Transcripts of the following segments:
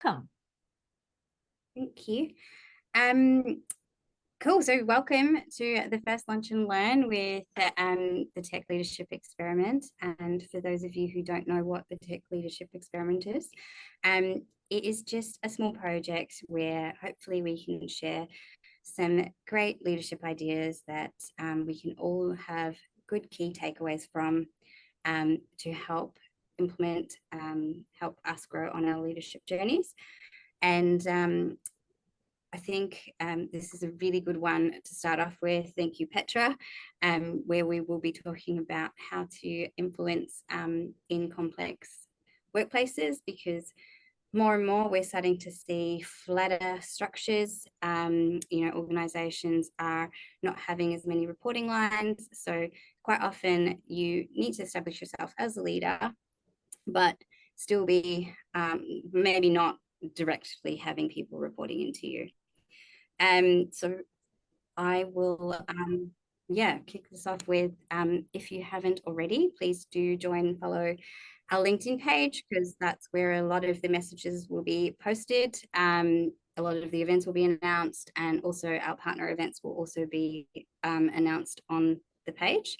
welcome. Thank you. Cool. So welcome to the first Lunch and Learn with the Tech Leadership Experiment. And for those of you who don't know what the Tech Leadership Experiment is, it is just a small project where hopefully we can share some great leadership ideas that we can all have good key takeaways from to help implement, help us grow on our leadership journeys. And I think this is a really good one to start off with. Thank you, Petra, where we will be talking about how to influence in complex workplaces, because more and more we're starting to see flatter structures. Organizations are not having as many reporting lines. So quite often you need to establish yourself as a leader, but still be maybe not directly having people reporting into you. So I will, kick this off with, if you haven't already, please do join and follow our LinkedIn page, because that's where a lot of the messages will be posted. A lot of the events will be announced, and also our partner events will also be announced on the page.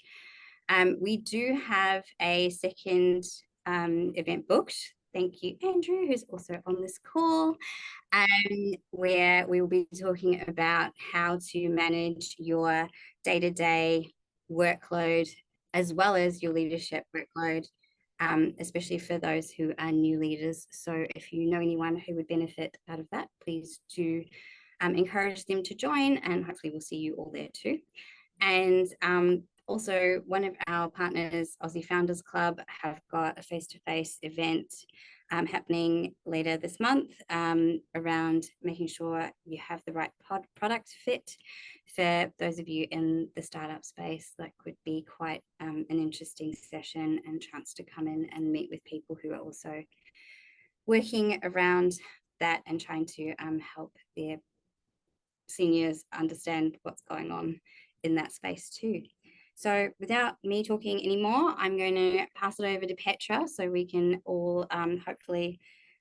We do have a second event booked. Thank you, Andrew, who's also on this call, where we will be talking about how to manage your day-to-day workload as well as your leadership workload, especially for those who are new leaders. So if you know anyone who would benefit out of that, please do encourage them to join, and hopefully we'll see you all there too. And also, one of our partners, Aussie Founders Club, have got a face-to-face event happening later this month around making sure you have the right product fit. For those of you in the startup space, that could be quite an interesting session and chance to come in and meet with people who are also working around that and trying to help their seniors understand what's going on in that space too. So without me talking anymore, I'm going to pass it over to Petra so we can all hopefully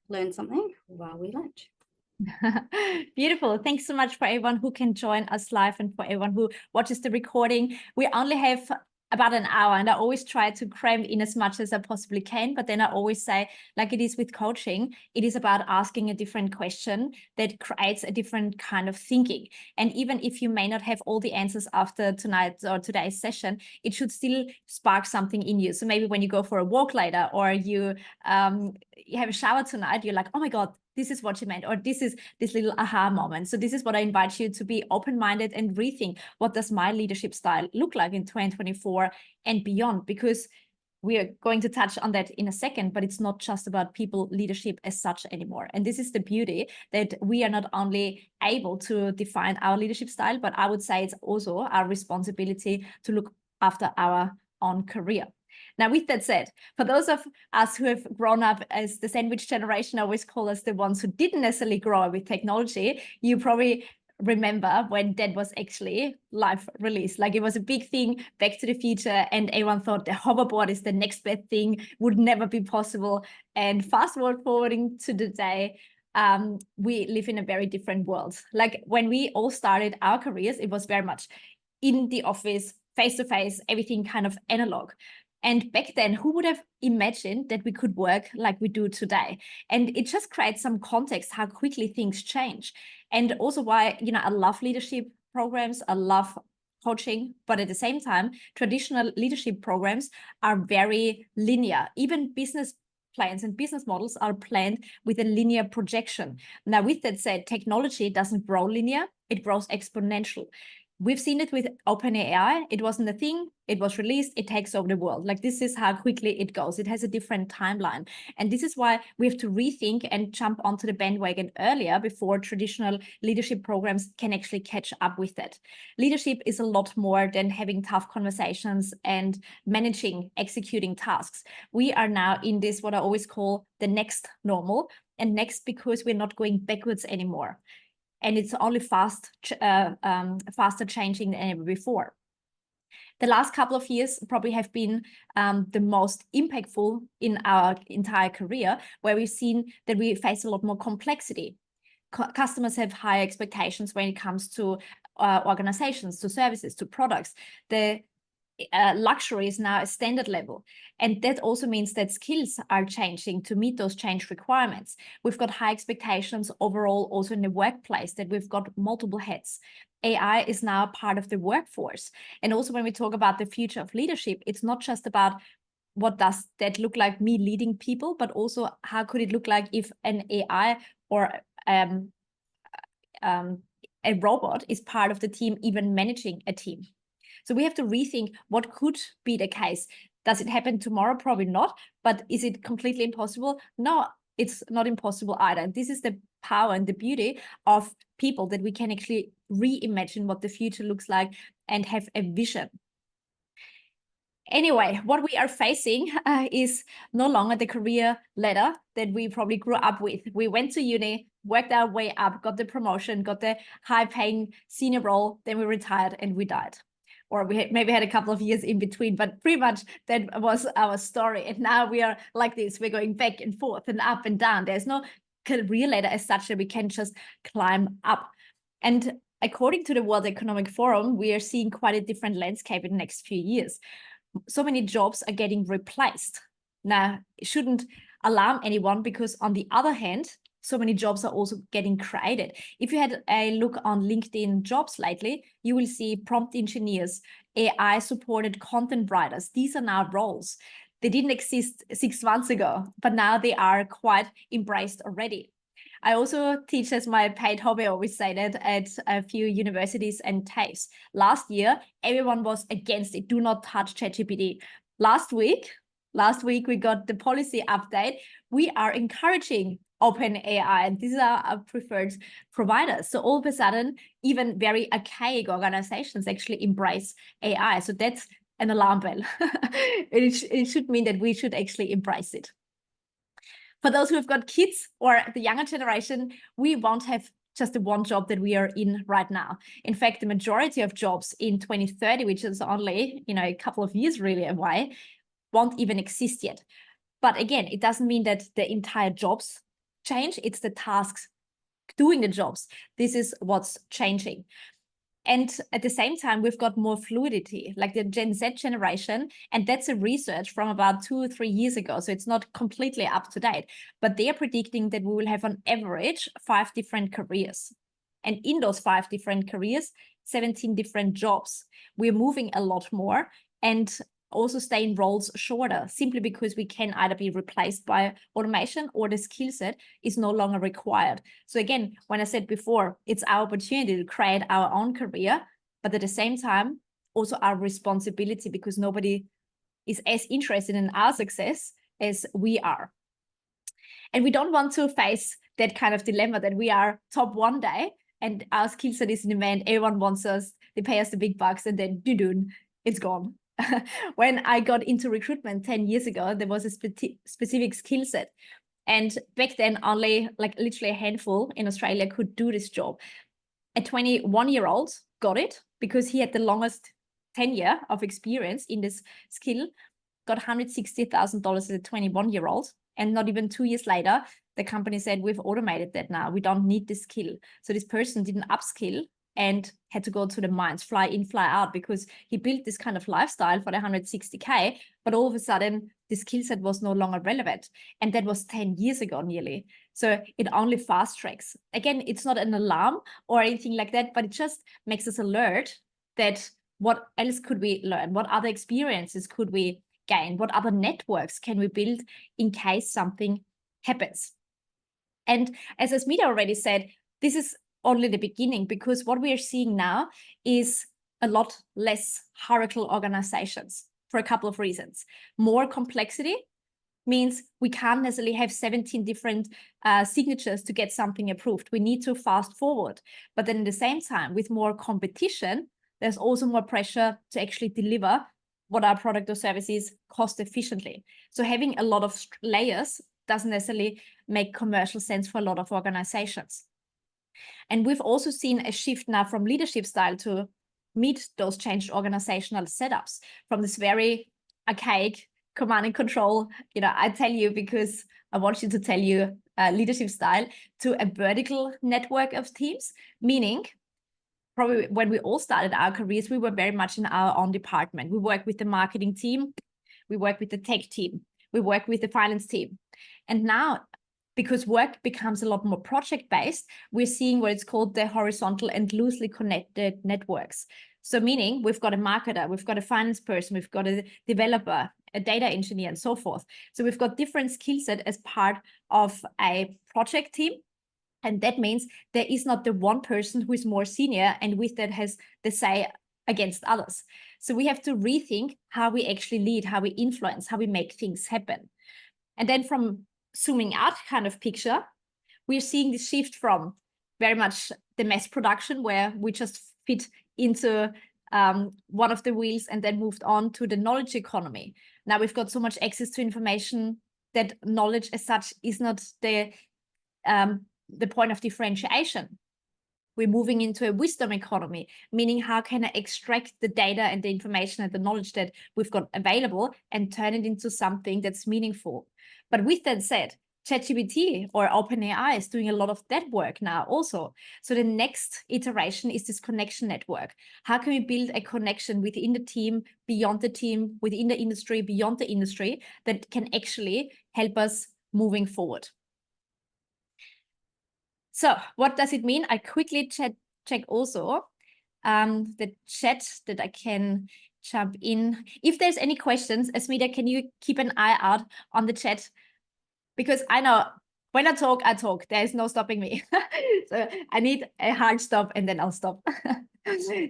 learn something while we lunch. Beautiful. Thanks so much for everyone who can join us live and for everyone who watches the recording. We only have about an hour, and I always try to cram in as much as I possibly can. But then I always say, like it is with coaching, it is about asking a different question that creates a different kind of thinking. And even if you may not have all the answers after tonight's or today's session, it should still spark something in you. So maybe when you go for a walk later, or you have a shower tonight, you're like, oh my God, this is what she meant, or this is this little aha moment. So this is what I invite you to be open-minded and rethink, what does my leadership style look like in 2024 and beyond? Because we are going to touch on that in a second, but it's not just about people leadership as such anymore. And this is the beauty, that we are not only able to define our leadership style, but I would say it's also our responsibility to look after our own career. Now, with that said, for those of us who have grown up as the sandwich generation, I always call us the ones who didn't necessarily grow up with technology, you probably remember when that was actually live released. Like it was a big thing, Back to the Future, and everyone thought the hoverboard is the next best thing, would never be possible. And fast forwarding to the day, we live in a very different world. Like when we all started our careers, it was very much in the office, face-to-face, everything kind of analog. And back then, who would have imagined that we could work like we do today? And it just creates some context how quickly things change. And also why, I love leadership programs, I love coaching, but at the same time, traditional leadership programs are very linear. Even business plans and business models are planned with a linear projection. Now, with that said, technology doesn't grow linear, it grows exponential. We've seen it with OpenAI. It wasn't a thing. It was released. It takes over the world. Like this is how quickly it goes. It has a different timeline. And this is why we have to rethink and jump onto the bandwagon earlier before traditional leadership programs can actually catch up with that. Leadership is a lot more than having tough conversations and managing, executing tasks. We are now in this, what I always call the next normal, and next because we're not going backwards anymore. And it's only faster changing than ever before. The last couple of years probably have been the most impactful in our entire career, where we've seen that we face a lot more complexity. Customers have higher expectations when it comes to organizations, to services, to products. The luxury is now a standard level. And that also means that skills are changing to meet those change requirements. We've got high expectations overall also in the workplace, that we've got multiple hats. AI is now part of the workforce. And also when we talk about the future of leadership, it's not just about what does that look like, me leading people, but also how could it look like if an AI or a robot is part of the team, even managing a team. So we have to rethink what could be the case. Does it happen tomorrow? Probably not. But is it completely impossible? No, it's not impossible either. And this is the power and the beauty of people, that we can actually reimagine what the future looks like and have a vision. Anyway, what we are facing is no longer the career ladder that we probably grew up with. We went to uni, worked our way up, got the promotion, got the high-paying senior role, then we retired and we died. Or we maybe had a couple of years in between, but pretty much that was our story. And now we are like this. We're going back and forth and up and down. There's no career ladder as such that we can just climb up. And according to the World Economic Forum, we are seeing quite a different landscape in the next few years. So many jobs are getting replaced. Now, it shouldn't alarm anyone, because on the other hand, so many jobs are also getting created. If you had a look on LinkedIn jobs lately, you will see prompt engineers, AI-supported content writers. These are now roles. They didn't exist 6 months ago, but now they are quite embraced already. I also teach as my paid hobby, I always say that, at a few universities and TAFEs. Last year, everyone was against it. Do not touch ChatGPT. Last week, we got the policy update. We are encouraging OpenAI, and these are our preferred providers. So all of a sudden, even very archaic organizations actually embrace AI. So that's an alarm bell. It should mean that we should actually embrace it. For those who have got kids or the younger generation, we won't have just the one job that we are in right now. In fact, the majority of jobs in 2030, which is only a couple of years really away, won't even exist yet. But again, it doesn't mean that the entire jobs change. It's the tasks doing the jobs. This is what's changing. And at the same time, we've got more fluidity, like the Gen Z generation. And that's a research from about 2 or 3 years ago. So it's not completely up to date, but they are predicting that we will have on average 5 different careers. And in those 5 different careers, 17 different jobs. We're moving a lot more and also stay in roles shorter, simply because we can either be replaced by automation or the skill set is no longer required. So again, when I said before, it's our opportunity to create our own career, but at the same time, also our responsibility, because nobody is as interested in our success as we are. And we don't want to face that kind of dilemma that we are top one day and our skill set is in demand, everyone wants us, they pay us the big bucks, and then it's gone. When I got into recruitment 10 years ago, there was a specific skill set. And back then, only like literally a handful in Australia could do this job. A 21-year-old got it because he had the longest tenure of experience in this skill, got $160,000 as a 21-year-old. And not even 2 years later, the company said, we've automated that now. We don't need this skill. So this person didn't upskill and had to go to the mines, fly in, fly out, because he built this kind of lifestyle for the 160K, but all of a sudden the skill set was no longer relevant. And that was 10 years ago nearly. So it only fast tracks. Again, it's not an alarm or anything like that, but it just makes us alert that what else could we learn? What other experiences could we gain? What other networks can we build in case something happens? And as Asmita already said, this is only the beginning, because what we are seeing now is a lot less hierarchical organizations for a couple of reasons. More complexity means we can't necessarily have 17 different signatures to get something approved. We need to fast forward. But then at the same time, with more competition, there's also more pressure to actually deliver what our product or service is cost efficiently. So having a lot of layers doesn't necessarily make commercial sense for a lot of organizations. And we've also seen a shift now from leadership style to meet those changed organizational setups from this very archaic command and control, I tell you because I want you to tell you leadership style, to a vertical network of teams, meaning probably when we all started our careers, we were very much in our own department. We work with the marketing team, we work with the tech team, we work with the finance team. And now, because work becomes a lot more project-based, we're seeing what it's called the horizontal and loosely connected networks. So meaning we've got a marketer, we've got a finance person, we've got a developer, a data engineer, and so forth. So we've got different skill set as part of a project team. And that means there is not the one person who is more senior and with that has the say against others. So we have to rethink how we actually lead, how we influence, how we make things happen. And then from zooming out kind of picture, we're seeing this shift from very much the mass production where we just fit into one of the wheels and then moved on to the knowledge economy. Now we've got so much access to information that knowledge as such is not the point of differentiation. We're moving into a wisdom economy, meaning how can I extract the data and the information and the knowledge that we've got available and turn it into something that's meaningful. But with that said, ChatGPT or OpenAI is doing a lot of that work now also. So the next iteration is this connection network. How can we build a connection within the team, beyond the team, within the industry, beyond the industry that can actually help us moving forward? So what does it mean? I quickly check also the chat that I can jump in. If there's any questions, Asmita, can you keep an eye out on the chat? Because I know when I talk, there is no stopping me. So I need a hard stop and then I'll stop.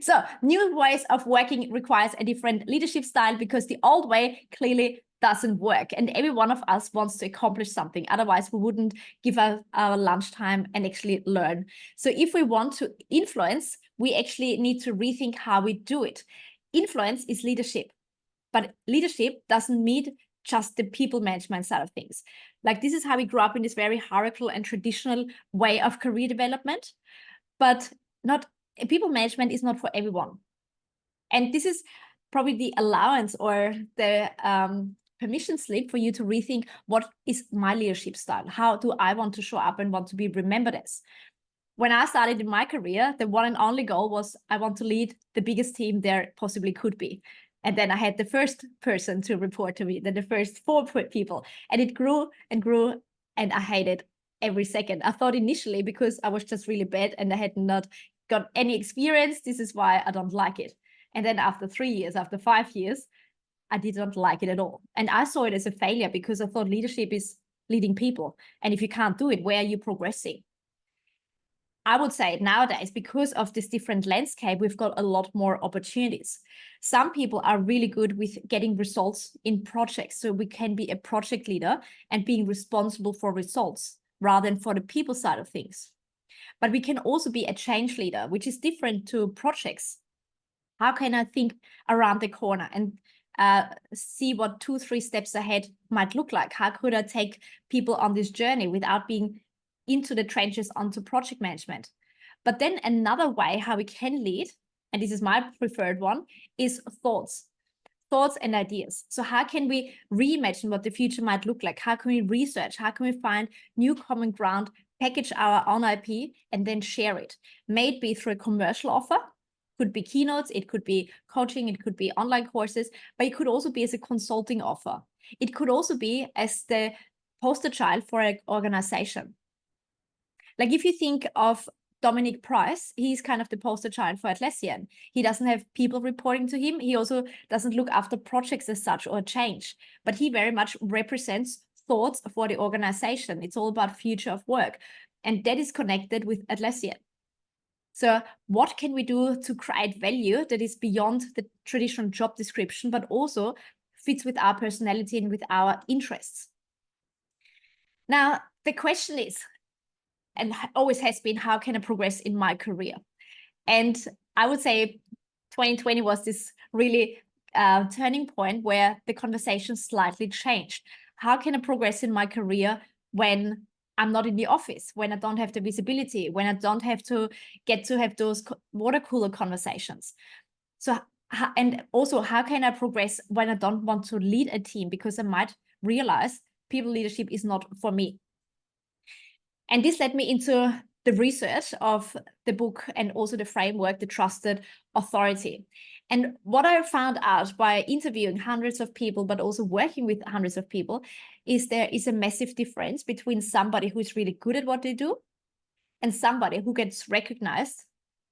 So new ways of working requires a different leadership style because the old way clearly doesn't work. And every one of us wants to accomplish something. Otherwise, we wouldn't give our lunchtime and actually learn. So if we want to influence, we actually need to rethink how we do it. Influence is leadership, but leadership doesn't mean just the people management side of things. Like this is how we grew up in this very hierarchical and traditional way of career development, but not people management is not for everyone. And this is probably the allowance or the permission slip for you to rethink what is my leadership style? How do I want to show up and want to be remembered as? When I started in my career, the one and only goal was I want to lead the biggest team there possibly could be. And then I had the first person to report to me, then the first 4 people. And it grew and grew, and I hated every second. I thought initially because I was just really bad and I had not got any experience, this is why I don't like it. And then after 3 years, after 5 years, I did not like it at all. And I saw it as a failure because I thought leadership is leading people. And if you can't do it, where are you progressing? I would say nowadays, because of this different landscape, we've got a lot more opportunities. Some people are really good with getting results in projects. So we can be a project leader and being responsible for results rather than for the people side of things. But we can also be a change leader, which is different to projects. How can I think around the corner and see what 2-3 steps ahead might look like? How could I take people on this journey without being into the trenches onto project management? But then another way how we can lead, and this is my preferred one, is thoughts and ideas. So how can we reimagine what the future might look like? How can we research? How can we find new common ground, package our own IP, and then share it? May it be through a commercial offer, could be keynotes, it could be coaching, it could be online courses, but it could also be as a consulting offer. It could also be as the poster child for an organization. Like if you think of Dominic Price, he's kind of the poster child for Atlassian. He doesn't have people reporting to him. He also doesn't look after projects as such or change, but he very much represents thoughts for the organization. It's all about future of work. And that is connected with Atlassian. So what can we do to create value that is beyond the traditional job description, but also fits with our personality and with our interests? Now, the question is, and always has been, how can I progress in my career? And I would say 2020 was this really turning point where the conversation slightly changed. How can I progress in my career when I'm not in the office, when I don't have the visibility, when I don't have to get to have those water cooler conversations? So, and also, how can I progress when I don't want to lead a team? Because I might realize people leadership is not for me. And this led me into the research of the book and also the framework, The Trusted Authority. And what I found out by interviewing hundreds of people, but also working with hundreds of people, is there is a massive difference between somebody who is really good at what they do and somebody who gets recognized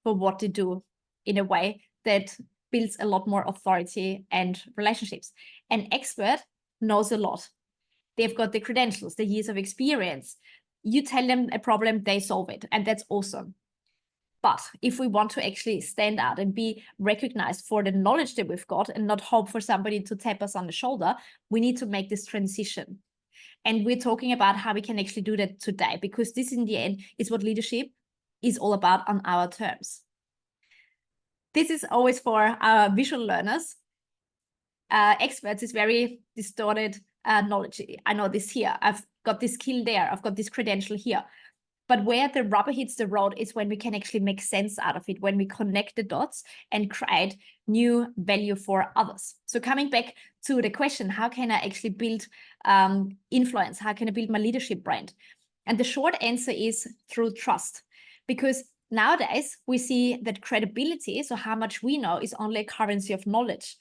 for what they do in a way that builds a lot more authority and relationships. An expert knows a lot. They've got the credentials, the years of experience. You tell them a problem, they solve it, and that's awesome. But if we want to actually stand out and be recognized for the knowledge that we've got and not hope for somebody to tap us on the shoulder, we need to make this transition. And we're talking about how we can actually do that today, because this in the end is what leadership is all about on our terms. This is always for our visual learners. Experts is very distorted knowledge. I know this here. I've got this skill there. I've got this credential here. But where the rubber hits the road is when we can actually make sense out of it, when we connect the dots and create new value for others. So coming back to the question, how can I actually build influence? How can I build my leadership brand? And the short answer is through trust. Because nowadays we see that credibility, so how much we know, is only a currency of knowledge.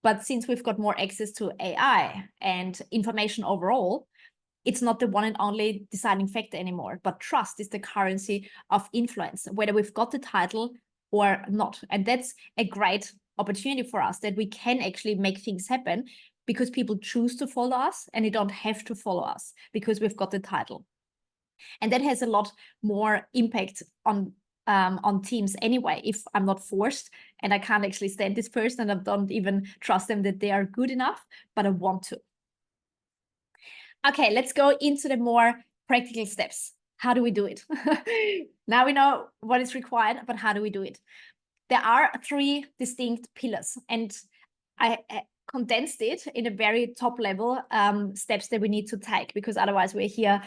But since we've got more access to AI and information overall, it's not the one and only deciding factor anymore, but trust is the currency of influence, whether we've got the title or not. And that's a great opportunity for us, that we can actually make things happen because people choose to follow us and they don't have to follow us because we've got the title. And that has a lot more impact on teams anyway, if I'm not forced and I can't actually stand this person and I don't even trust them that they are good enough, but I want to. Okay, let's go into the more practical steps. How do we do it? Now we know what is required, but how do we do it? There are 3 distinct pillars, and I condensed it in a very top level steps that we need to take, because otherwise we're here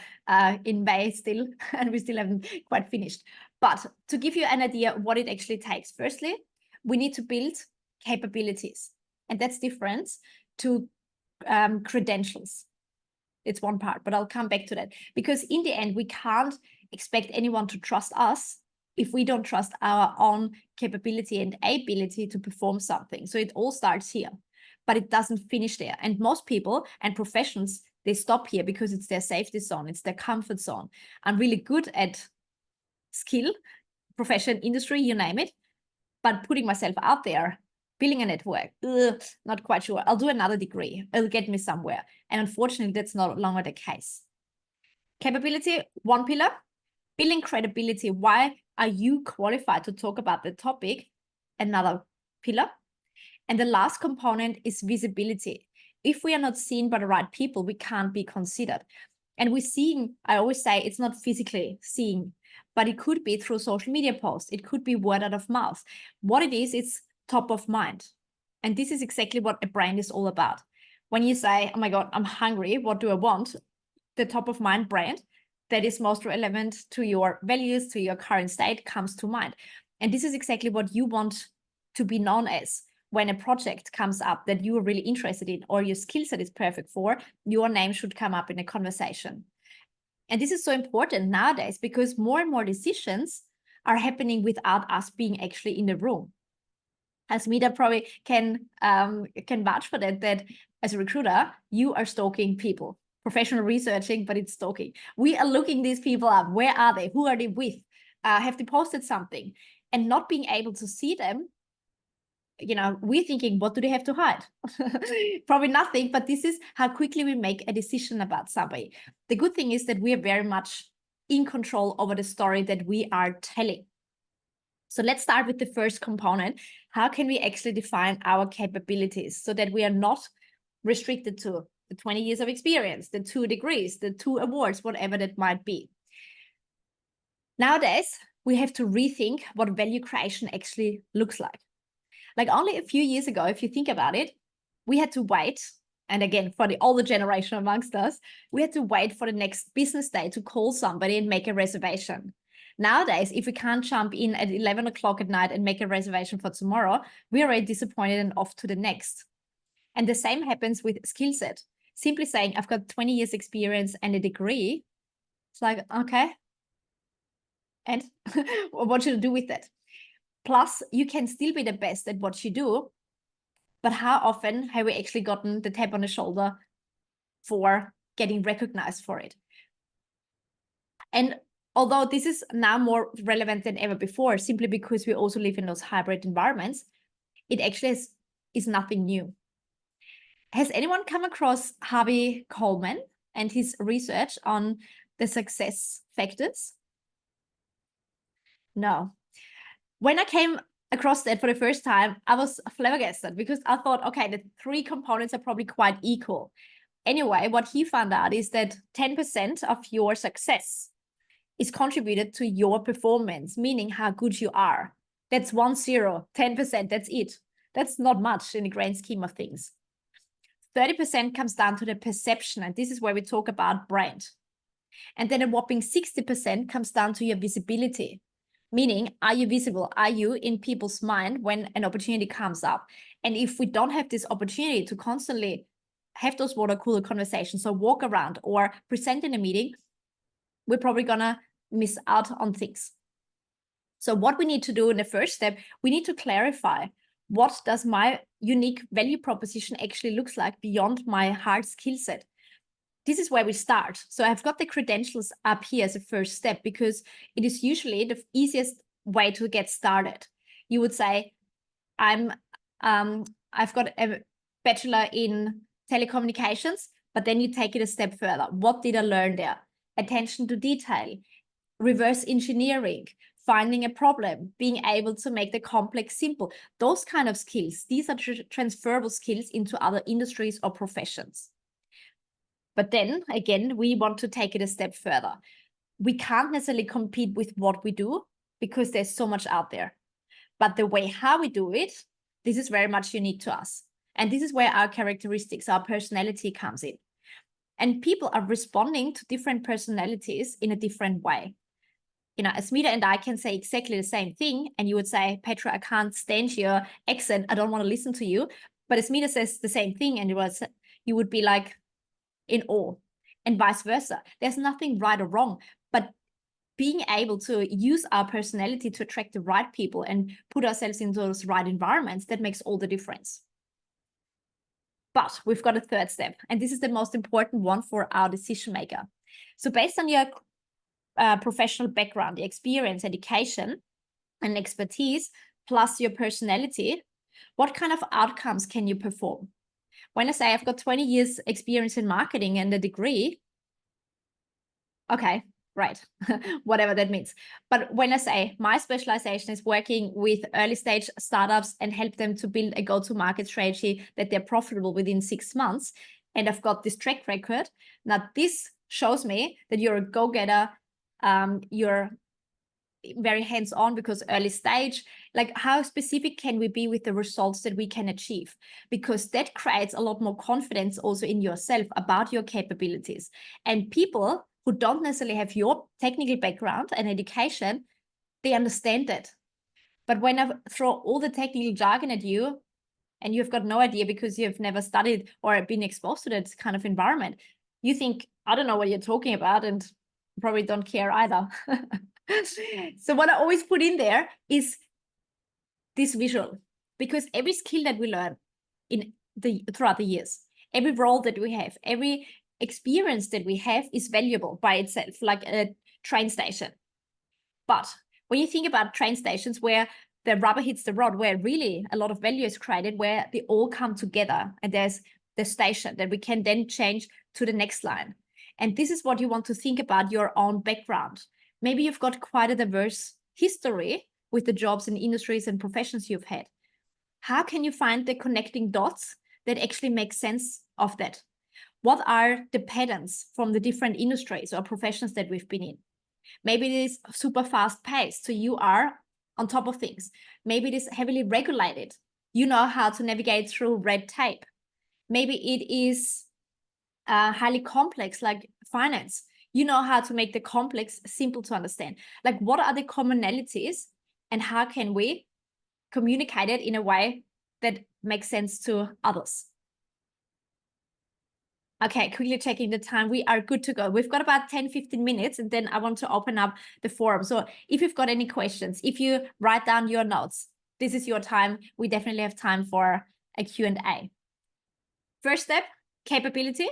in May still, and we still haven't quite finished. But to give you an idea what it actually takes, firstly, we need to build capabilities, and that's different to credentials. It's one part, but I'll come back to that, because in the end, we can't expect anyone to trust us if we don't trust our own capability and ability to perform something. So it all starts here, but it doesn't finish there. And most people and professions, they stop here because it's their safety zone, it's their comfort zone. I'm really good at skill, profession, industry, you name it, but putting myself out there, building a network, not quite sure. I'll do another degree. It'll get me somewhere. And unfortunately, that's no longer the case. Capability, one pillar. Building credibility. Why are you qualified to talk about the topic? Another pillar. And the last component is visibility. If we are not seen by the right people, we can't be considered. And we're seeing, I always say, it's not physically seeing, but it could be through social media posts. It could be word out of mouth. What it is, it's top of mind. And this is exactly what a brand is all about. When you say, oh my God, I'm hungry, what do I want? The top of mind brand that is most relevant to your values, to your current state, comes to mind. And this is exactly what you want to be known as. When a project comes up that you are really interested in, or your skill set is perfect for, your name should come up in a conversation. And this is so important nowadays because more and more decisions are happening without us being actually in the room. As Mida probably can vouch for that as a recruiter, you are stalking people. Professional researching, but it's stalking. We are looking these people up. Where are they? Who are they with? Have they posted something? And not being able to see them, you know, we're thinking, what do they have to hide? Probably nothing, but this is how quickly we make a decision about somebody. The good thing is that we are very much in control over the story that we are telling. So let's start with the first component. How can we actually define our capabilities so that we are not restricted to the 20 years of experience, the 2 degrees, the 2 awards, whatever that might be? Nowadays, we have to rethink what value creation actually looks like. Like only a few years ago, if you think about it, we had to wait. And again, for the older generation amongst us, we had to wait for the next business day to call somebody and make a reservation. Nowadays, if we can't jump in at 11 o'clock at night and make a reservation for tomorrow, we're already disappointed and off to the next. And the same happens with skill set. Simply saying, I've got 20 years experience and a degree. It's like, okay. And what should I do with that? Plus, you can still be the best at what you do. But how often have we actually gotten the tap on the shoulder for getting recognized for it? And although this is now more relevant than ever before, simply because we also live in those hybrid environments, it actually is nothing new. Has anyone come across Harvey Coleman and his research on the success factors? No. When I came across that for the first time, I was flabbergasted because I thought, okay, the three components are probably quite equal. Anyway, what he found out is that 10% of your success is contributed to your performance, meaning how good you are. That's 10%, that's it. That's not much in the grand scheme of things. 30% comes down to the perception, and this is where we talk about brand. And then a whopping 60% comes down to your visibility, meaning, are you visible? Are you in people's mind when an opportunity comes up? And if we don't have this opportunity to constantly have those water cooler conversations or walk around or present in a meeting, we're probably gonna miss out on things. So what we need to do in the first step, we need to clarify, what does my unique value proposition actually looks like beyond my hard skill set? This is where we start. So I've got the credentials up here as a first step because it is usually the easiest way to get started. You would say, I've got a bachelor in telecommunications, but then you take it a step further. What did I learn there? Attention to detail, reverse engineering, finding a problem, being able to make the complex simple. Those kind of skills, these are transferable skills into other industries or professions. But then again, we want to take it a step further. We can't necessarily compete with what we do because there's so much out there. But the way how we do it, this is very much unique to us. And this is where our characteristics, our personality comes in. And people are responding to different personalities in a different way. You know, Asmita and I can say exactly the same thing. And you would say, Petra, I can't stand your accent. I don't want to listen to you. But Asmita says the same thing. And you would be like in awe, and vice versa. There's nothing right or wrong, but being able to use our personality to attract the right people and put ourselves into those right environments, that makes all the difference. But we've got a third step, and this is the most important one for our decision maker. So based on your professional background, the experience, education, and expertise, plus your personality, what kind of outcomes can you perform? When I say I've got 20 years experience in marketing and a degree, okay, right, whatever that means. But when I say my specialization is working with early stage startups and help them to build a go-to-market strategy that they're profitable within 6 months, and I've got this track record, now this shows me that you're a go-getter, you're very hands-on because early stage, like how specific can we be with the results that we can achieve? Because that creates a lot more confidence also in yourself about your capabilities. And people who don't necessarily have your technical background and education, they understand that. But when I throw all the technical jargon at you and you've got no idea because you've never studied or been exposed to that kind of environment, you think, I don't know what you're talking about, and probably don't care either. So what I always put in there is this visual, because every skill that we learn throughout the years, every role that we have, every experience that we have is valuable by itself, like a train station. But when you think about train stations where the rubber hits the road, where really a lot of value is created, where they all come together and there's the station that we can then change to the next line. And this is what you want to think about your own background. Maybe you've got quite a diverse history with the jobs and industries and professions you've had. How can you find the connecting dots that actually make sense of that? What are the patterns from the different industries or professions that we've been in? Maybe it is super fast paced, so you are on top of things. Maybe it is heavily regulated. You know how to navigate through red tape. Maybe it is highly complex, like finance. You know how to make the complex simple to understand. Like, what are the commonalities and how can we communicate it in a way that makes sense to others? Okay, quickly checking the time. We are good to go. We've got about 10-15 minutes, and then I want to open up the forum. So if you've got any questions, if you write down your notes, this is your time. We definitely have time for a Q&A. First step, capability.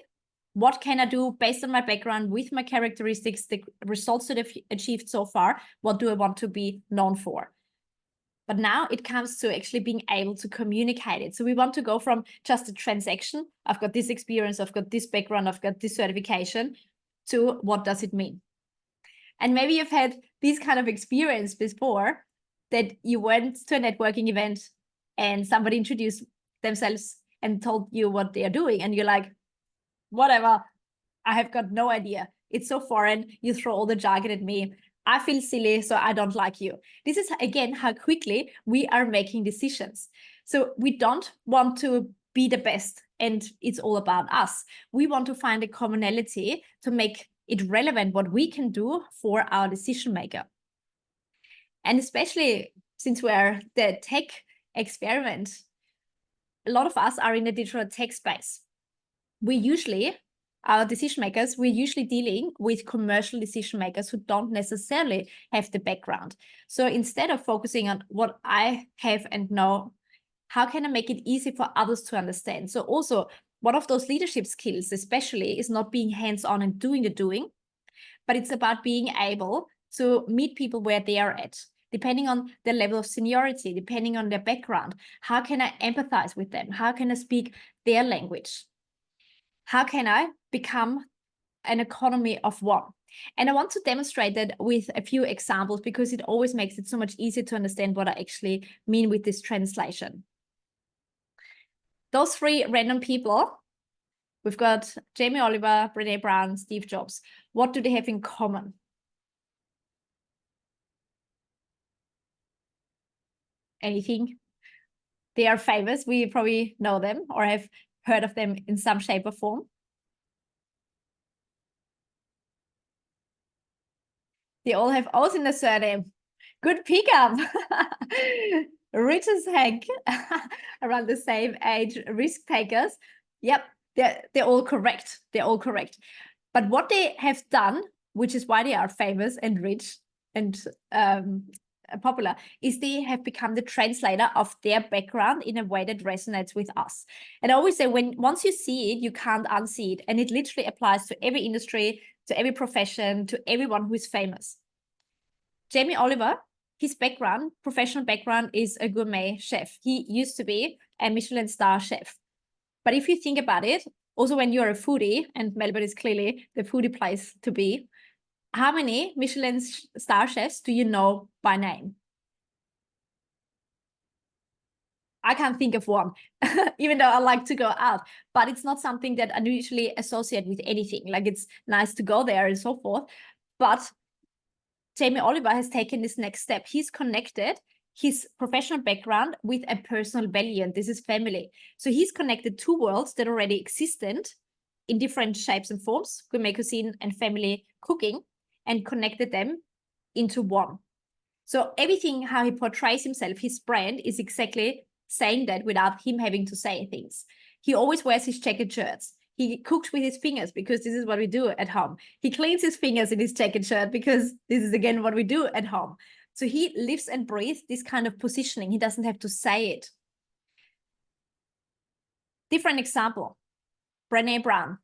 What can I do based on my background with my characteristics, the results that I've achieved so far? What do I want to be known for? But now it comes to actually being able to communicate it. So we want to go from just a transaction, I've got this experience, I've got this background, I've got this certification, to what does it mean? And maybe you've had this kind of experience before, that you went to a networking event and somebody introduced themselves and told you what they are doing. And you're like, whatever, I have got no idea. It's so foreign. You throw all the jargon at me. I feel silly, so I don't like you. This is, again, how quickly we are making decisions. So we don't want to be the best and it's all about us. We want to find a commonality to make it relevant what we can do for our decision maker. And especially since we're the tech experiment, a lot of us are in the digital tech space. Our decision makers, we're usually dealing with commercial decision makers who don't necessarily have the background. So instead of focusing on what I have and know, how can I make it easy for others to understand? So also, one of those leadership skills especially is not being hands-on and doing the doing, but it's about being able to meet people where they are at, depending on their level of seniority, depending on their background. How can I empathize with them? How can I speak their language? How can I become an economy of one? And I want to demonstrate that with a few examples because it always makes it so much easier to understand what I actually mean with this translation. Those three random people, we've got Jamie Oliver, Brené Brown, Steve Jobs. What do they have in common? Anything? They are famous. We probably know them or have heard of them in some shape or form. They all have O's in the surname. Good pickup. Rich as heck, around the same age, risk takers. Yep, they're all correct. They're all correct. But what they have done, which is why they are famous and rich and popular, is they have become the translator of their background in a way that resonates with us. And I always say, once you see it, you can't unsee it. And it literally applies to every industry, to every profession, to everyone who is famous. Jamie Oliver, his background, professional background, is a gourmet chef. He used to be a Michelin star chef. But if you think about it, also when you're a foodie, and Melbourne is clearly the foodie place to be, how many Michelin star chefs do you know by name? I can't think of one, even though I like to go out, but it's not something that I usually associate with anything. Like, it's nice to go there and so forth. But Jamie Oliver has taken this next step. He's connected his professional background with a personal value, and this is family. So he's connected two worlds that already existed in different shapes and forms, gourmet cuisine and family cooking, and connected them into one. So everything, how he portrays himself, his brand, is exactly saying that without him having to say things. He always wears his checkered shirts. He cooks with his fingers because this is what we do at home. He cleans his fingers in his checkered shirt because this is, again, what we do at home. So he lives and breathes this kind of positioning. He doesn't have to say it. Different example, Brené Brown.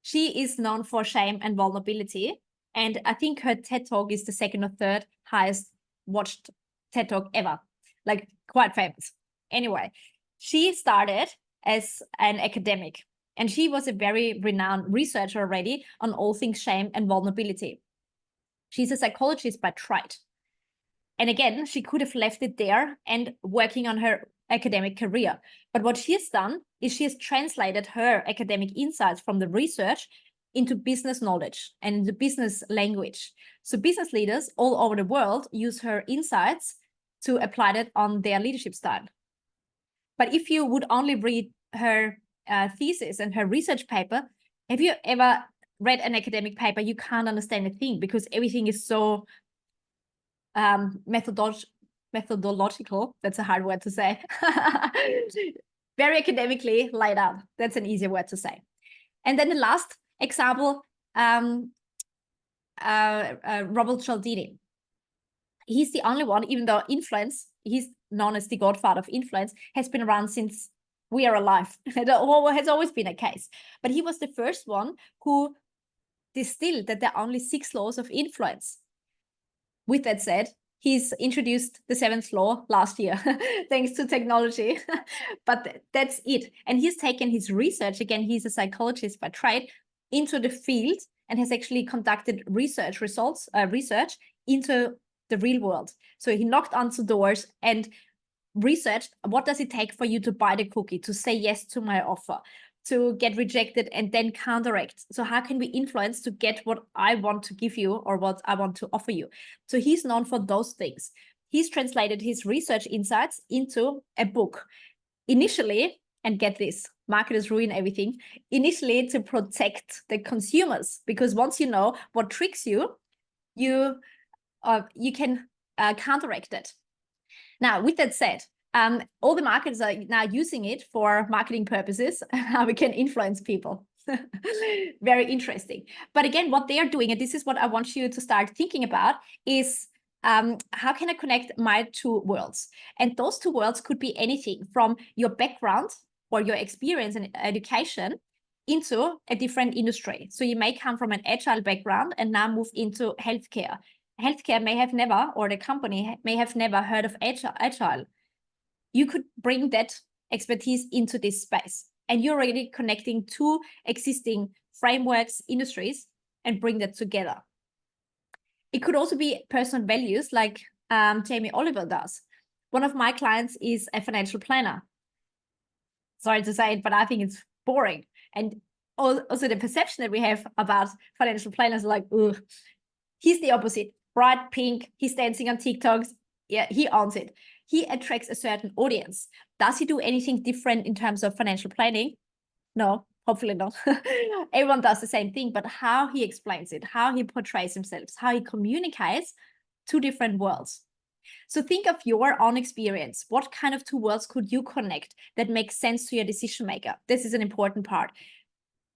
She is known for shame and vulnerability. And I think her TED Talk is the second or third highest watched TED Talk ever. Like, quite famous. Anyway, she started as an academic, and she was a very renowned researcher already on all things shame and vulnerability. She's a psychologist by trade. And again, she could have left it there and working on her academic career. But what she has done is she has translated her academic insights from the research into business knowledge and into business language. So business leaders all over the world use her insights to apply that on their leadership style. But if you would only read her thesis and her research paper, have you ever read an academic paper, you can't understand a thing because everything is so methodological. That's a hard word to say. Very academically laid out. That's an easier word to say. And then the last example, Robert Cialdini. He's the only one, even though influence, he's known as the godfather of influence, has been around since we are alive. It has always been a case. But he was the first one who distilled that there are only 6 laws of influence. With that said, he's introduced the 7th law last year, thanks to technology. But that's it. And he's taken his research, again, he's a psychologist by trade, into the field and has actually conducted research into the real world. So he knocked on some doors and researched, what does it take for you to buy the cookie, to say yes to my offer, to get rejected and then counteract? So how can we influence to get what I want to give you or what I want to offer you? So he's known for those things. He's translated his research insights into a book. Initially, and get this, marketers ruin everything, initially to protect the consumers, because once you know what tricks you, you can counteract it. Now, with that said, all the marketers are now using it for marketing purposes, how we can influence people. Very interesting. But again, what they are doing, and this is what I want you to start thinking about, is how can I connect my 2 worlds? And those 2 worlds could be anything from your background or your experience and education into a different industry. So you may come from an agile background and now move into healthcare. Healthcare may have never, or the company may have never heard of agile. You could bring that expertise into this space, and you're already connecting 2 existing frameworks, industries, and bring that together. It could also be personal values, like Jamie Oliver does. One of my clients is a financial planner. Sorry to say it, but I think it's boring. And also the perception that we have about financial planners, like, ugh. He's the opposite. Bright pink, he's dancing on TikToks. Yeah, he owns it. He attracts a certain audience. Does he do anything different in terms of financial planning? No, hopefully not. Everyone does the same thing, but how he explains it, how he portrays himself, how he communicates, 2 different worlds. So think of your own experience. What kind of 2 worlds could you connect that makes sense to your decision maker? This is an important part.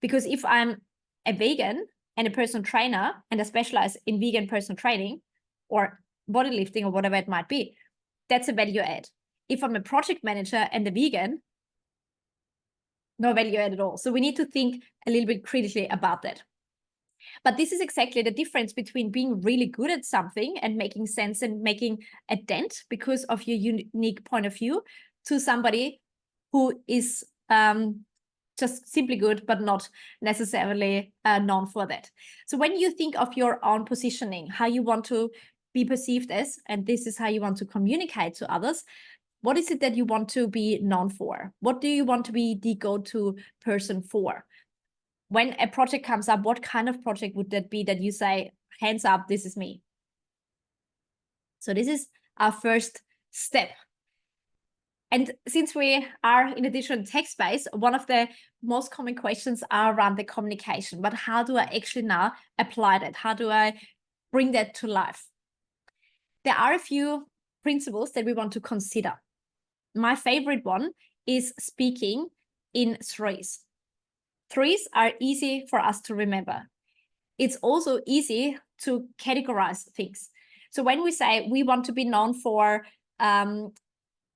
Because if I'm a vegan and a personal trainer and I specialize in vegan personal training or bodylifting or whatever it might be, that's a value add. If I'm a project manager and a vegan, no value add at all. So we need to think a little bit critically about that. But this is exactly the difference between being really good at something and making sense and making a dent because of your unique point of view to somebody who is just simply good, but not necessarily known for that. So when you think of your own positioning, how you want to be perceived as, and this is how you want to communicate to others, what is it that you want to be known for? What do you want to be the go-to person for? When a project comes up, what kind of project would that be that you say, hands up, this is me? So this is our first step. And since we are in a digital tech space, one of the most common questions are around the communication. But how do I actually now apply that? How do I bring that to life? There are a few principles that we want to consider. My favorite one is speaking in 3s. 3s are easy for us to remember. It's also easy to categorize things. So when we say we want to be known for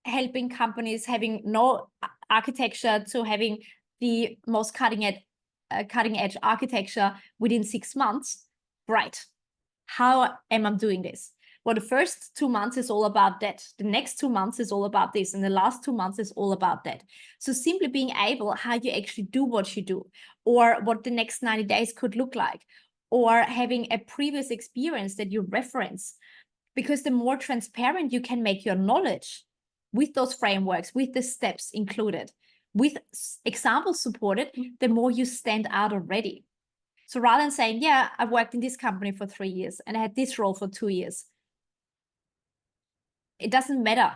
helping companies having no architecture to having the most cutting edge architecture within 6 months, right? How am I doing this? Well, the first 2 months is all about that. The next 2 months is all about this. And the last 2 months is all about that. So simply being able how you actually do what you do, or what the next 90 days could look like, or having a previous experience that you reference. Because the more transparent you can make your knowledge with those frameworks, with the steps included, with examples supported, the more you stand out already. So rather than saying, yeah, I've worked in this company for 3 years and I had this role for 2 years, it doesn't matter.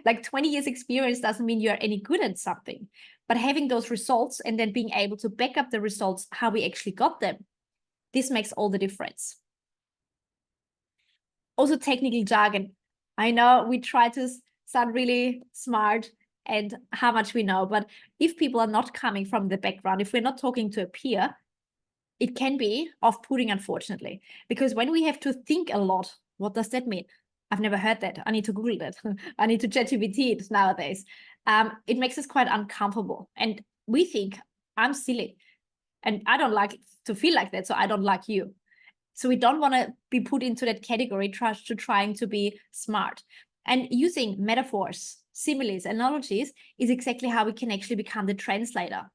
Like 20 years experience doesn't mean you're any good at something, but having those results and then being able to back up the results, how we actually got them, This makes all the difference. Also, technical jargon. I know we try to sound really smart and how much we know, but if people are not coming from the background, if we're not talking to a peer, it can be off-putting, unfortunately, because when we have to think a lot, what does that mean? I've never heard that. I need to Google that. I need to ChatGPT it nowadays. It makes us quite uncomfortable. And we think, I'm silly. And I don't like to feel like that, so I don't like you. So we don't want to be put into that category, trying to be smart. And using metaphors, similes, analogies is exactly how we can actually become the translator.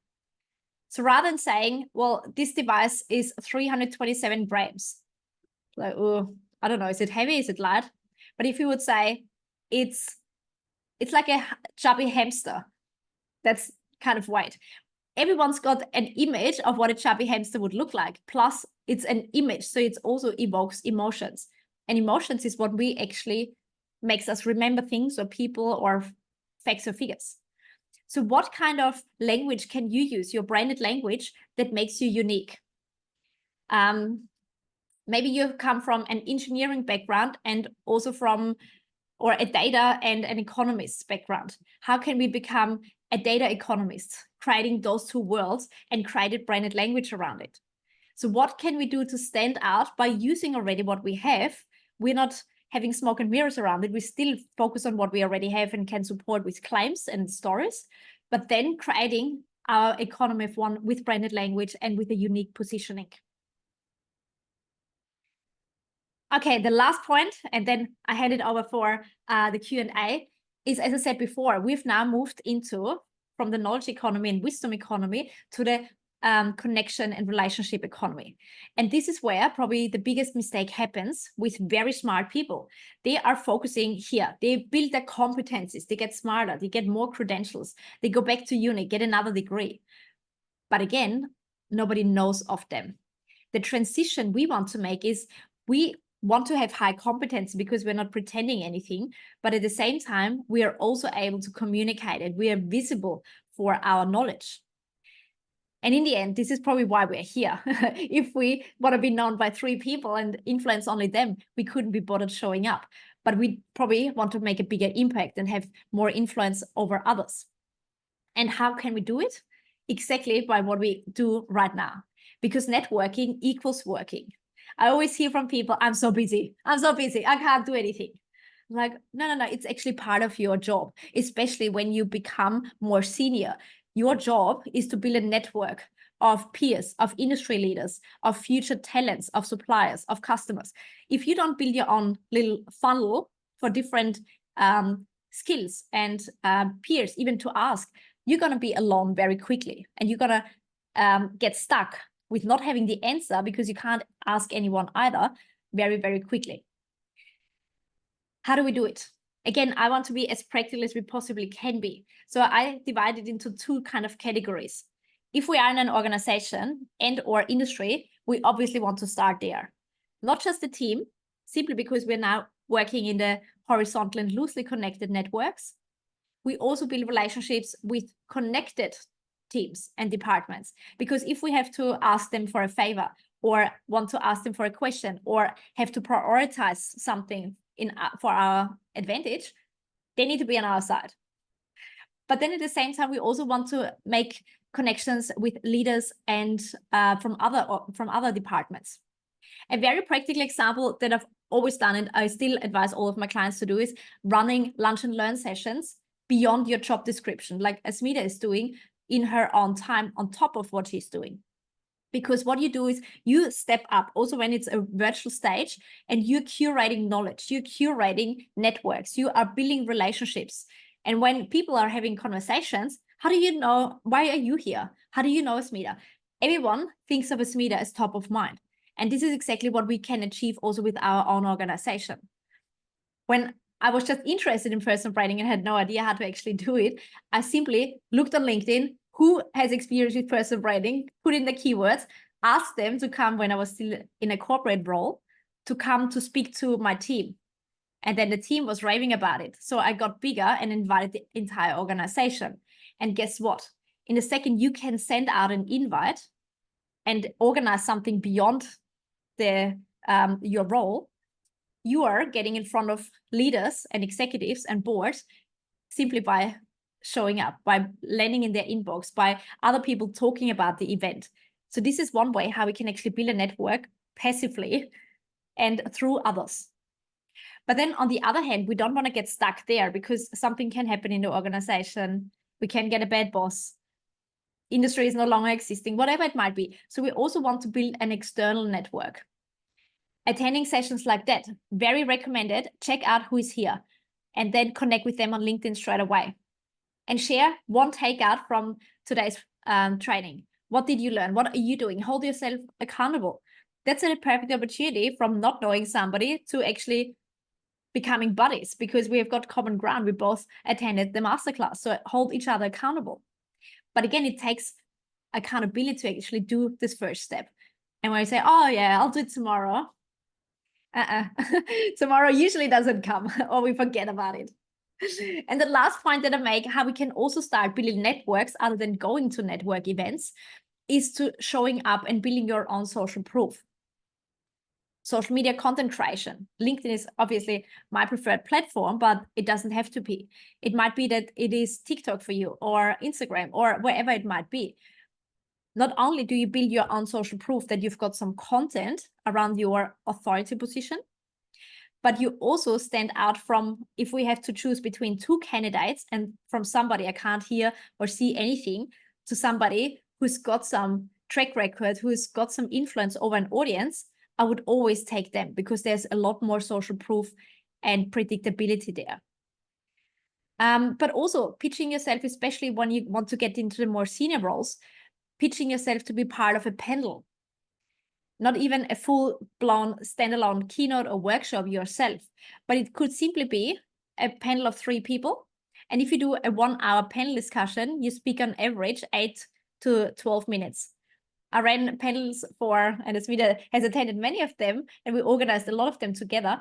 So rather than saying, well, this device is 327 grams, like, oh, I don't know, is it heavy? Is it light? But if you would say it's like a chubby hamster, that's kind of weight. Everyone's got an image of what a chubby hamster would look like. Plus, it's an image, so it also evokes emotions. And emotions is what we actually makes us remember things or people or facts or figures. So what kind of language can you use, your branded language, that makes you unique? Maybe you've come from an engineering background and also from, or a data and an economist background. How can we become a data economist, creating those two worlds and created branded language around it? So what can we do to stand out by using already what we have? We're not having smoke and mirrors around it. We still focus on what we already have and can support with claims and stories, but then creating our economy of one with branded language and with a unique positioning. Okay, the last point, and then I hand it over for the Q&A, is, as I said before, we've now moved into, from the knowledge economy and wisdom economy to the connection and relationship economy. And this is where probably the biggest mistake happens with very smart people. They are focusing here. They build their competencies. They get smarter. They get more credentials. They go back to uni, get another degree. But again, nobody knows of them. The transition we want to make is we want to have high competence because we're not pretending anything, but at the same time, we are also able to communicate and we are visible for our knowledge. And in the end, this is probably why we're here. If we want to be known by 3 people and influence only them, we couldn't be bothered showing up. But we probably want to make a bigger impact and have more influence over others. And how can we do it? Exactly by what we do right now. Because networking equals working. I always hear from people, I'm so busy, I can't do anything. I'm like, no, it's actually part of your job, especially when you become more senior. Your job is to build a network of peers, of industry leaders, of future talents, of suppliers, of customers. If you don't build your own little funnel for different skills and peers, even to ask, you're going to be alone very quickly and you're going to get stuck with not having the answer because you can't ask anyone either very, very quickly. How do we do it? Again, I want to be as practical as we possibly can be. So I divided into 2 kind of categories. If we are in an organization and or industry, we obviously want to start there. Not just the team, simply because we're now working in the horizontal and loosely connected networks. We also build relationships with connected teams and departments, because if we have to ask them for a favor or want to ask them for a question or have to prioritize something for our advantage, they need to be on our side. But then at the same time, we also want to make connections with leaders and from other departments. A very practical example that I've always done, and I still advise all of my clients to do, is running lunch and learn sessions beyond your job description, like Asmita is doing in her own time on top of what she's doing. Because what you do is you step up also when it's a virtual stage and you're curating knowledge, you're curating networks, you are building relationships. And when people are having conversations, how do you know, why are you here? How do you know Asmita? Everyone thinks of Asmita as top of mind. And this is exactly what we can achieve also with our own organization. When I was just interested in personal branding and had no idea how to actually do it, I simply looked on LinkedIn, who has experience with personal branding, put in the keywords, asked them to come when I was still in a corporate role, to come to speak to my team. And then the team was raving about it. So I got bigger and invited the entire organization. And guess what? In a second, you can send out an invite and organize something beyond your role, you are getting in front of leaders and executives and boards simply by showing up, by landing in their inbox, by other people talking about the event. So this is one way how we can actually build a network passively and through others. But then on the other hand, we don't want to get stuck there, because something can happen in the organization. We can get a bad boss. Industry is no longer existing, whatever it might be. So we also want to build an external network. Attending sessions like that, very recommended. Check out who is here and then connect with them on LinkedIn straight away. And share one takeout from today's training. What did you learn? What are you doing? Hold yourself accountable. That's a perfect opportunity from not knowing somebody to actually becoming buddies, because we have got common ground. We both attended the masterclass, so hold each other accountable. But again, it takes accountability to actually do this first step. And when you say, oh yeah, I'll do it tomorrow. Tomorrow usually doesn't come, or we forget about it. And the last point that I make, how we can also start building networks other than going to network events, is to showing up and building your own social proof. Social media content creation. LinkedIn is obviously my preferred platform, but it doesn't have to be. It might be that it is TikTok for you, or Instagram, or wherever it might be. Not only do you build your own social proof that you've got some content around your authority position, but you also stand out from, if we have to choose between two candidates, and from somebody I can't hear or see anything, to somebody who's got some track record, who's got some influence over an audience, I would always take them, because there's a lot more social proof and predictability there. But also pitching yourself, especially when you want to get into the more senior roles, pitching yourself to be part of a panel. Not even a full-blown standalone keynote or workshop yourself, but it could simply be a panel of 3 people. And if you do a 1-hour panel discussion, you speak on average 8 to 12 minutes. I ran panels for, and Asmita has attended many of them, and we organized a lot of them together,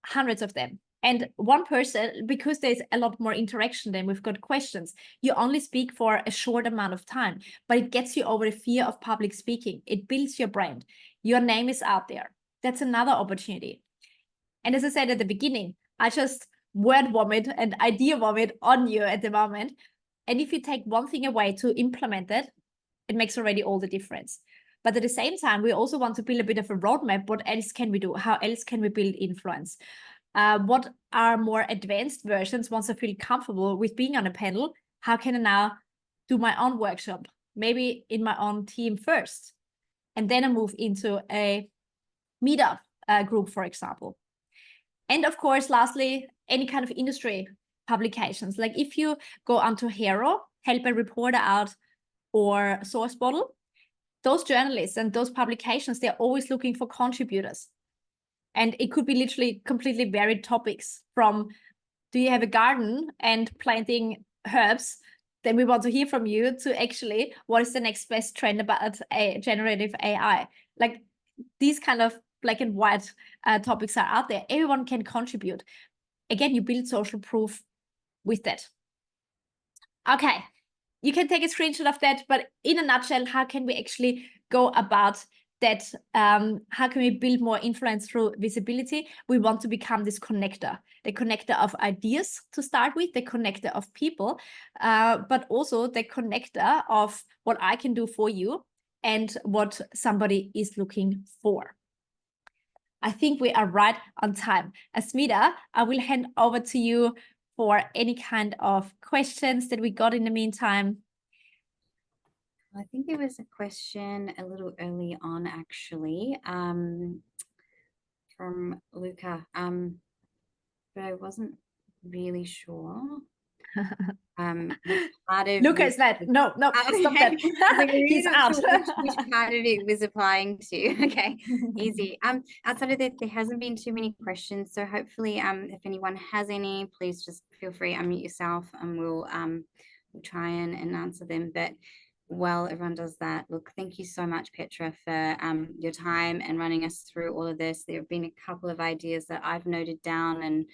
hundreds of them. And one person, because there's a lot more interaction, then we've got questions. You only speak for a short amount of time, but it gets you over the fear of public speaking. It builds your brand. Your name is out there. That's another opportunity. And as I said at the beginning, I just word vomit and idea vomit on you at the moment. And if you take one thing away to implement it, it makes already all the difference. But at the same time, we also want to build a bit of a roadmap. What else can we do? How else can we build influence? What are more advanced versions once I feel comfortable with being on a panel? How can I now do my own workshop? Maybe in my own team first. And then I move into a meetup group, for example. And of course, lastly, any kind of industry publications. Like if you go onto Hero, Help a Reporter Out, or Source Bottle, those journalists and those publications, they're always looking for contributors. And it could be literally completely varied topics, from do you have a garden and planting herbs? Then we want to hear from you, to actually what is the next best trend about generative AI? Like these kind of black and white topics are out there. Everyone can contribute. Again, you build social proof with that. Okay, you can take a screenshot of that, but in a nutshell, how can we actually go about that? How can we build more influence through visibility? We want to become this connector, the connector of ideas to start with, the connector of people, but also the connector of what I can do for you and what somebody is looking for. I think we are right on time. Asmita, I will hand over to you for any kind of questions that we got in the meantime. I think there was a question a little early on, actually, from Luca, but I wasn't really sure. Which part of Lucas, that no, stop that. He's out. Sure which part of it was applying to. Okay, easy. Outside of that, there hasn't been too many questions, so hopefully, if anyone has any, please just feel free, unmute yourself, and we'll try and answer them. But while everyone does that, look, thank you so much, Petra, for your time and running us through all of this. There have been a couple of ideas that I've noted down, and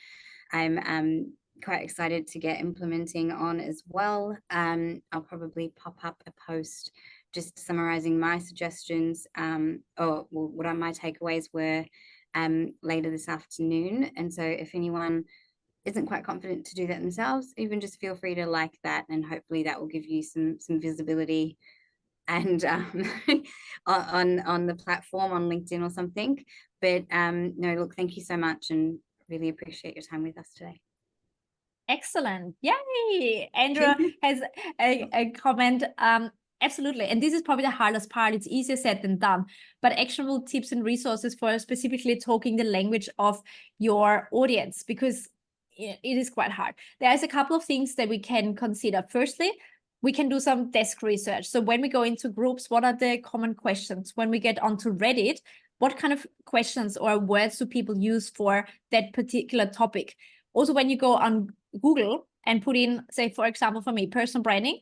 I'm quite excited to get implementing on as well. I'll probably pop up a post just summarizing my suggestions, or what my takeaways were later this afternoon. And so if anyone isn't quite confident to do that themselves, even just feel free to like that, and hopefully that will give you some visibility and on the platform on LinkedIn or something. But no, look, thank you so much, and really appreciate your time with us today. Excellent. Yay. Andrew has a comment. Absolutely. And this is probably the hardest part. It's easier said than done. But actionable tips and resources for specifically talking the language of your audience, because it is quite hard. There's a couple of things that we can consider. Firstly, we can do some desk research. So when we go into groups, what are the common questions? When we get onto Reddit, what kind of questions or words do people use for that particular topic? Also, when you go on Google and put in, say, for example, for me, personal branding,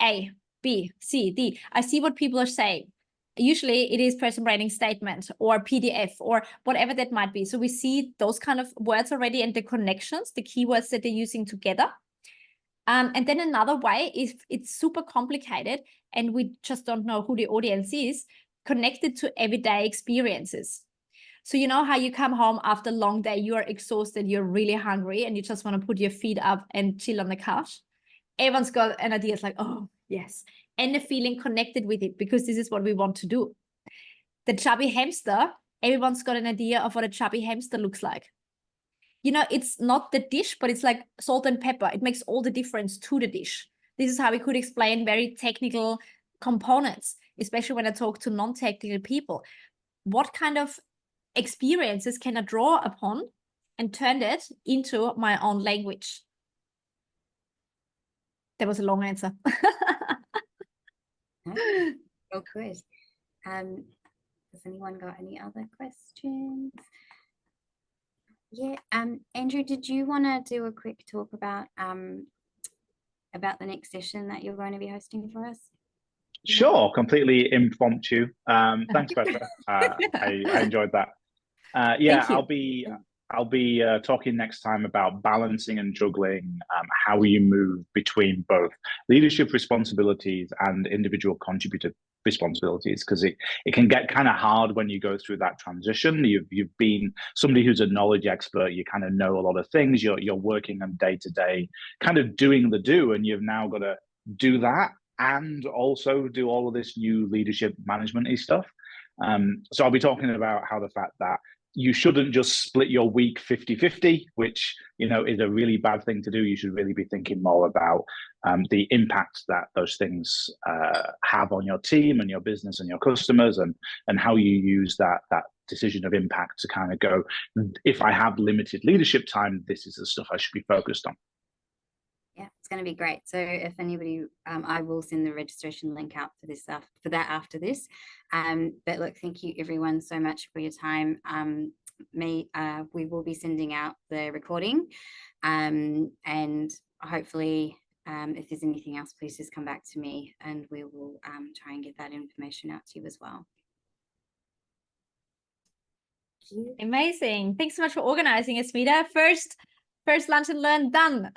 A, B, C, D, I see what people are saying. Usually it is personal branding statement or PDF or whatever that might be. So we see those kind of words already and the connections, the keywords that they're using together. And then another way, if it's super complicated and we just don't know who the audience is, connected to everyday experiences. So you know how you come home after a long day, you're exhausted, you're really hungry, and you just want to put your feet up and chill on the couch. Everyone's got an idea. It's like, oh, yes. And the feeling connected with it, because this is what we want to do. The chubby hamster, everyone's got an idea of what a chubby hamster looks like. You know, it's not the dish, but it's like salt and pepper. It makes all the difference to the dish. This is how we could explain very technical components, especially when I talk to non-technical people. What kind of experiences can I draw upon and turn it into my own language? That was a long answer. Oh, good. Has anyone got any other questions? Yeah, Andrew, did you want to do a quick talk about the next session that you're going to be hosting for us? Sure, completely impromptu. Thanks, Petra. I enjoyed that. Yeah, I'll be talking next time about balancing and juggling how you move between both leadership responsibilities and individual contributor responsibilities, because it can get kind of hard when you go through that transition. You've been somebody who's a knowledge expert, you kind of know a lot of things, you're working on day to day, kind of doing the do, and you've now got to do that and also do all of this new leadership management-y stuff. So I'll be talking about how the fact that you shouldn't just split your week 50-50, which, you know, is a really bad thing to do. You should really be thinking more about the impact that those things have on your team and your business and your customers, and how you use that decision of impact to kind of go, if I have limited leadership time, this is the stuff I should be focused on. Yeah, it's going to be great. So if anybody, I will send the registration link out for this after this. But look, thank you everyone so much for your time. We will be sending out the recording, and hopefully, if there's anything else, please just come back to me, and we will try and get that information out to you as well. Amazing. Thanks so much for organizing, Asmita. First lunch and learn done.